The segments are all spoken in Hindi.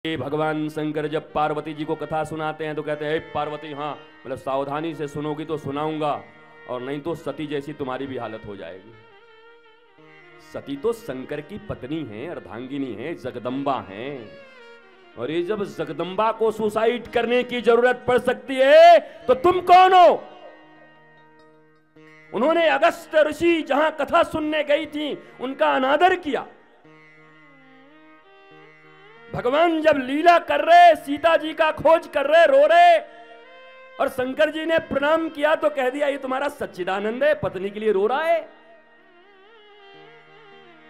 भगवान शंकर जब पार्वती जी को कथा सुनाते हैं तो कहते हैं, पार्वती, हाँ मतलब सावधानी से सुनोगी तो सुनाऊंगा, और नहीं तो सती जैसी तुम्हारी भी हालत हो जाएगी। सती तो शंकर की पत्नी है, अर्धांगिनी है, जगदम्बा है, और ये जब जगदम्बा को सुसाइड करने की जरूरत पड़ सकती है तो तुम कौन हो? उन्होंने अगस्त ऋषि जहां कथा सुनने गई थी उनका अनादर किया। भगवान जब लीला कर रहे, सीता जी का खोज कर रहे, रो रहे, और शंकर जी ने प्रणाम किया तो कह दिया ये तुम्हारा सच्चिदानंद है, पत्नी के लिए रो रहा है।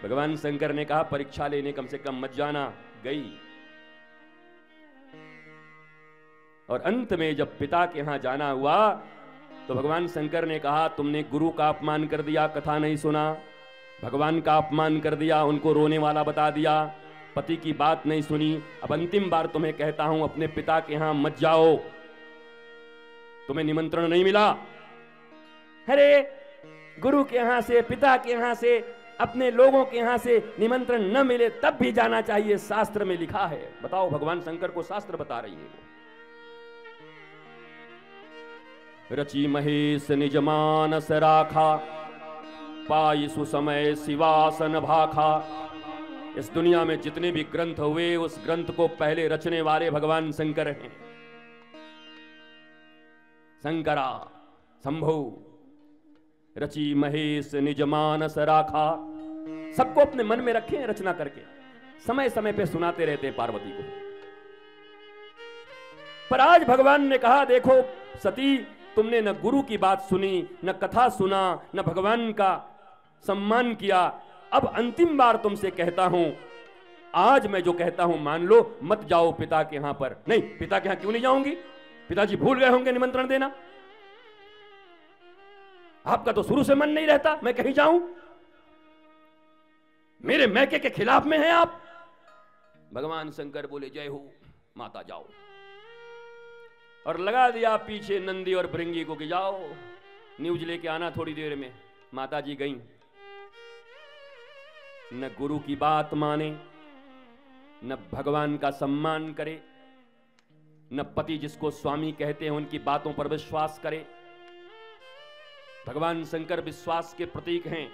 भगवान शंकर ने कहा परीक्षा लेने कम से कम मत जाना। गई, और अंत में जब पिता के यहां जाना हुआ तो भगवान शंकर ने कहा तुमने गुरु का अपमान कर दिया, कथा नहीं सुना, भगवान का अपमान कर दिया, उनको रोने वाला बता दिया, पति की बात नहीं सुनी। अब अंतिम बार तुम्हें कहता हूं अपने पिता के यहां मत जाओ, तुम्हें निमंत्रण नहीं मिला। अरे गुरु के यहां से, पिता के यहां से, अपने लोगों के यहां से निमंत्रण न मिले तब भी जाना चाहिए, शास्त्र में लिखा है। बताओ, भगवान शंकर को शास्त्र बता रही है वो। रची महेश निज मानस राखा, पाई सुसमय शिवासन भाखा। इस दुनिया में जितने भी ग्रंथ हुए उस ग्रंथ को पहले रचने वाले भगवान शंकर हैं। शंकरा शंभु रची महेश निज मानस राखा। सबको अपने मन में रखें, रचना करके समय समय पे सुनाते रहते हैं पार्वती को। पर आज भगवान ने कहा देखो सती, तुमने न गुरु की बात सुनी, न कथा सुना, न भगवान का सम्मान किया। अब अंतिम बार तुमसे कहता हूं, आज मैं जो कहता हूं मान लो, मत जाओ पिता के यहां पर। नहीं, पिता के यहां क्यों नहीं जाऊंगी? पिताजी भूल गए होंगे निमंत्रण देना। आपका तो शुरू से मन नहीं रहता मैं कहीं जाऊं, मेरे मैके के खिलाफ में हैं आप। भगवान शंकर बोले जय हो माता, जाओ। और लगा दिया पीछे नंदी और भृंगी को कि जाओ न्यूज लेके आना थोड़ी देर में। माता जी गई, न गुरु की बात माने, न भगवान का सम्मान करे, न पति जिसको स्वामी कहते हैं उनकी बातों पर विश्वास करे। भगवान शंकर विश्वास के प्रतीक हैं।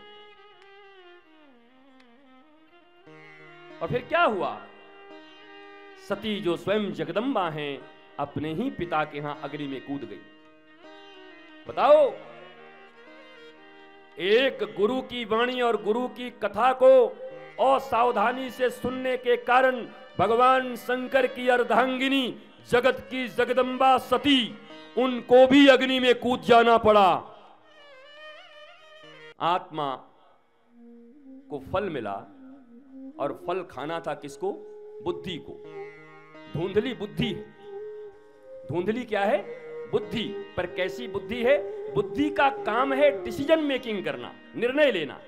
और फिर क्या हुआ? सती जो स्वयं जगदम्बा हैं, अपने ही पिता के यहां अग्नि में कूद गई। बताओ, एक गुरु की वाणी और गुरु की कथा को असावधानी से सुनने के कारण भगवान शंकर की अर्धांगिनी, जगत की जगदम्बा सती, उनको भी अग्नि में कूद जाना पड़ा। आत्मा को फल मिला, और फल खाना था किसको? बुद्धि को। धुंधली बुद्धि है। धुंधली क्या है? बुद्धि। पर कैसी बुद्धि है? बुद्धि का काम है डिसीजन मेकिंग करना, निर्णय लेना।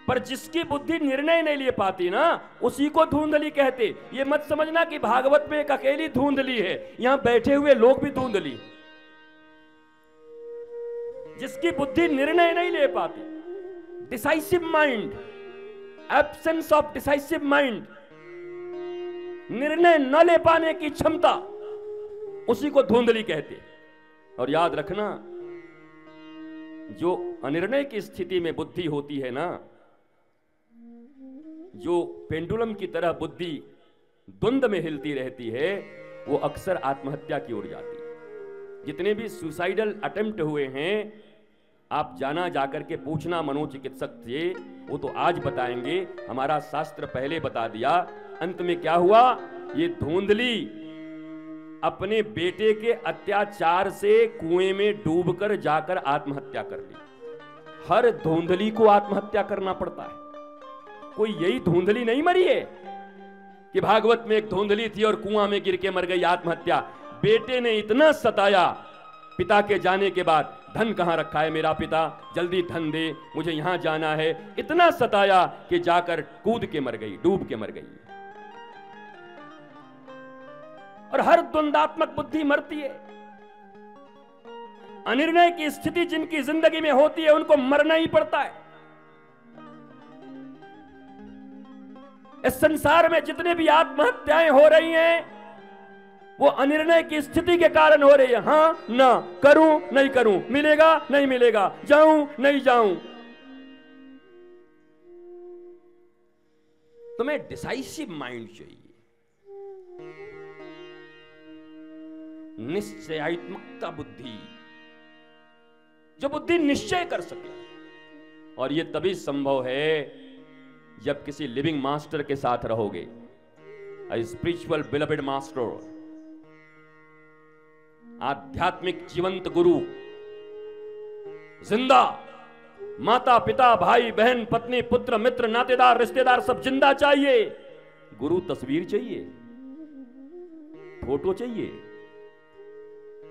पर जिसकी बुद्धि निर्णय नहीं ले पाती ना, उसी को धुंधली कहते। ये मत समझना कि भागवत में एक अकेली धुंधली है, यहां बैठे हुए लोग भी धुंधली। जिसकी बुद्धि निर्णय नहीं ले पाती, decisive mind, absence of decisive mind, निर्णय न ले पाने की क्षमता, उसी को धुंधली कहते। और याद रखना, जो अनिर्णय की स्थिति में बुद्धि होती है ना, जो पेंडुलम की तरह बुद्धि द्वंद्व में हिलती रहती है, वो अक्सर आत्महत्या की ओर जाती है। जितने भी सुसाइडल अटेम्प्ट हुए हैं, आप जाना जाकर के पूछना मनोचिकित्सक से, वो तो आज बताएंगे, हमारा शास्त्र पहले बता दिया। अंत में क्या हुआ? ये धुंधली अपने बेटे के अत्याचार से कुएं में डूबकर जाकर आत्महत्या कर ली। हर धुंधली को आत्महत्या करना पड़ता है। कोई यही धुंधली नहीं मरी है कि भागवत में एक धुंधली थी और कुआं में गिर के मर गई, आत्महत्या। बेटे ने इतना सताया पिता के जाने के बाद, धन कहां रखा है मेरा पिता, जल्दी धन दे, मुझे यहां जाना है। इतना सताया कि जाकर कूद के मर गई, डूब के मर गई। और हर द्वंदात्मक बुद्धि मरती है। अनिर्णय की स्थिति जिनकी जिंदगी में होती है, उनको मरना ही पड़ता है। इस संसार में जितने भी आत्महत्याएं हो रही हैं वो अनिर्णय की स्थिति के कारण हो रही है। हां ना, करूं नहीं करूं, मिलेगा नहीं मिलेगा, जाऊं नहीं जाऊं। तुम्हें डिसाइसिव माइंड चाहिए, निश्चयात्मकता बुद्धि, जो बुद्धि निश्चय कर सके। और यह तभी संभव है जब किसी लिविंग मास्टर के साथ रहोगे, अ स्पिरिचुअल बिलवेड मास्टर, आध्यात्मिक जीवंत गुरु, जिंदा माता पिता भाई बहन पत्नी पुत्र मित्र नातेदार रिश्तेदार सब जिंदा चाहिए। गुरु तस्वीर चाहिए, फोटो चाहिए।